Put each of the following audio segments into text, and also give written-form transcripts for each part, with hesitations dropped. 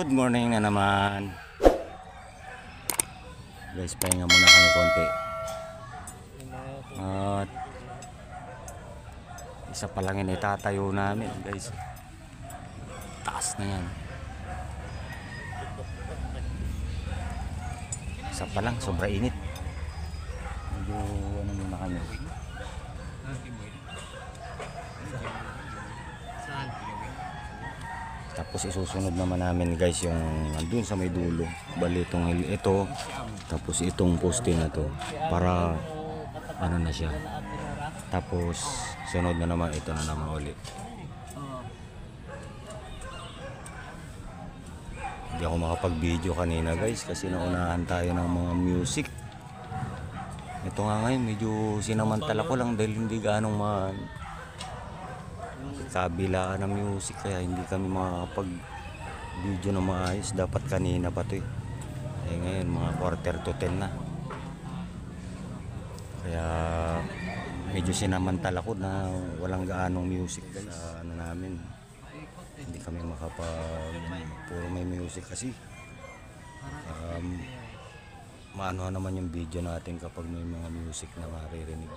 Good morning na naman. Guys, pahinga muna kami konti. At isa pa lang yun itatayo namin guys. Taas na yan. Isa pa lang, sobra init. Medyo ano muna kami. Tapos isusunod naman namin guys yung nandun sa may dulo. Bali itong ito, tapos itong poste na to para ano na siya. Tapos sunod na naman ito na naman ulit. Hindi ako makapag-video kanina guys kasi naunahan tayo ng mga music. Ito nga ngayon medyo sinamantala ko lang dahil hindi ganong kabilaan ng music kaya hindi kami makapag video na maayos. Dapat kanina pa to eh. Ngayon mga 9:45 na, kaya medyo sinamantala ko na walang gaanong music sa ano namin. Hindi kami puro may music kasi maano naman yung video natin kapag may mga music na maririnig.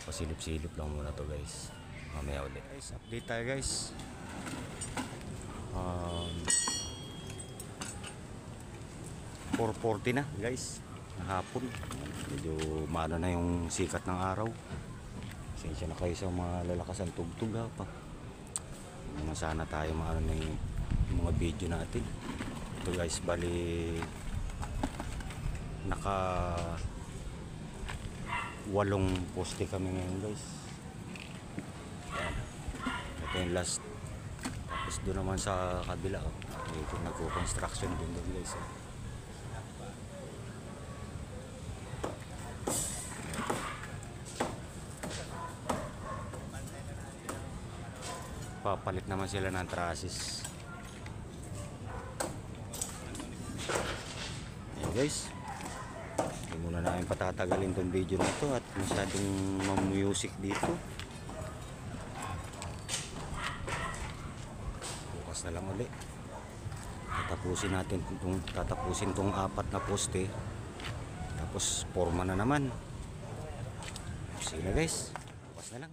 Pasilip-silip lang muna to guys. Mamaya ulit guys, update tayo guys. 4:40 na guys ng hapon. Medyo maano na yung sikat ng araw. Pasensya na kayo sa mga lalakas ang tugtog pa. Naman sana tayo maano na yung mga video natin. Ito guys, bali naka 8 poste kami ngayon guys. Ito yung last. Tapos doon naman sa kabila ito nagko-construction din doon guys. Papalit naman sila ng trusses. Ayan guys, hindi muna namin patatagalin tong video na to at masyadong music dito. Bukas na lang ulit tatapusin tong 4 na poste, tapos forma na naman. See na guys, bukas na lang.